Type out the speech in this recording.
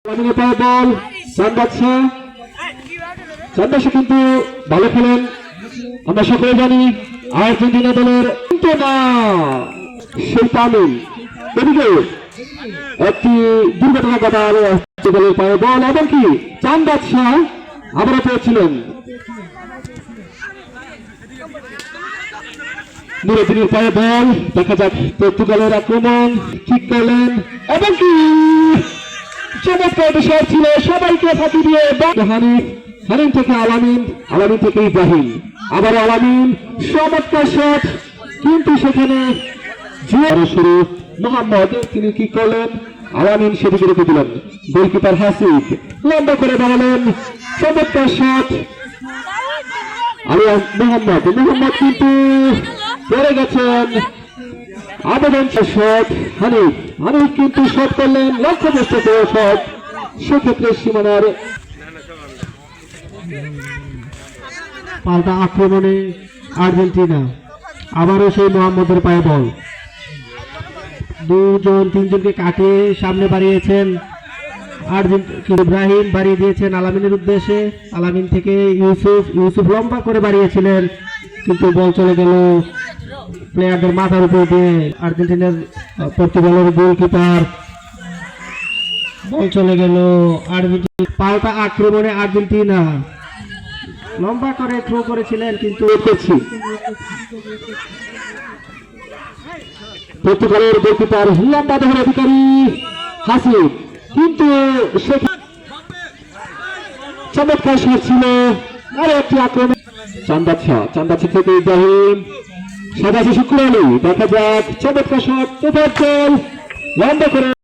বল চান্দাসা কিন্তু ভালো খেলেন, আমরা সকলে জানি। আর্জেন্টিনা দলের কিন্তু না সেই তামিল এদিকে একটি দুর্ঘটনা ঘটালো দলের পায়ে বল, এমনকি চান বাদশাহ আবারও পেয়েছিলেন। নুরুদ্দিনের পায়ে বল, দেখা যাক পর্তুগালের আক্রমণ ঠিক করলেন, এমনকি চমৎকার বিষয় ছিল সবাইকে ফাঁকি দিয়ে হানিফ থেকে আলামিন, আলামিন থেকে ইব্রাহিম, আবার আলামিন চমৎকার শট, কিন্তু সেখানে শুরু মোহাম্মদ তিনি কি করলেন, আলামিন সেদিকে রেখে দিলেন। গোলকিপার হাসিব লম্বা করে বাড়ালেন, চমৎকার শট মোহাম্মদ কিন্তু পড়ে গেছেন। আবেদন শট হানিফ কিন্তু শট করলেন, লক্ষ্যভ্রষ্ট করে শট, সেক্ষেত্রে সীমানার পাল্টা আক্রমণে আর্জেন্টিনা, আবারও সেই মোহাম্মদের পায়ে বল, তিনজনকে কাটিয়ে সামনে বাড়িয়েছেন ইব্রাহিম, বাড়িয়ে দিয়েছেন আলামিনের উদ্দেশ্যে, আলামিন থেকে ইউসুফ লম্বা করে বাড়িয়েছিলেন, কিন্তু বল চলে গেল প্লেয়ারদের মাথার উপর দিয়ে। আর্জেন্টিনার পর্তুগালের গোলকিপার, বল চলে গেল আর্জেন্টিনা। পাল্টা আক্রমণে আর্জেন্টিনা লম্বা করে থ্রো করেছিলেন, কিন্তু পর্তুগালের গোলকিপার লম্বা দেহের অধিকারী হাসিব, কিন্তু চমৎকার শট ছিল। আরো একটি আক্রমণ চান্দাচ্ছা থেকে ইব্রাহিম, সাদা শুক্র আলী, দেখা যাক চমৎকার শট, লম্বা করে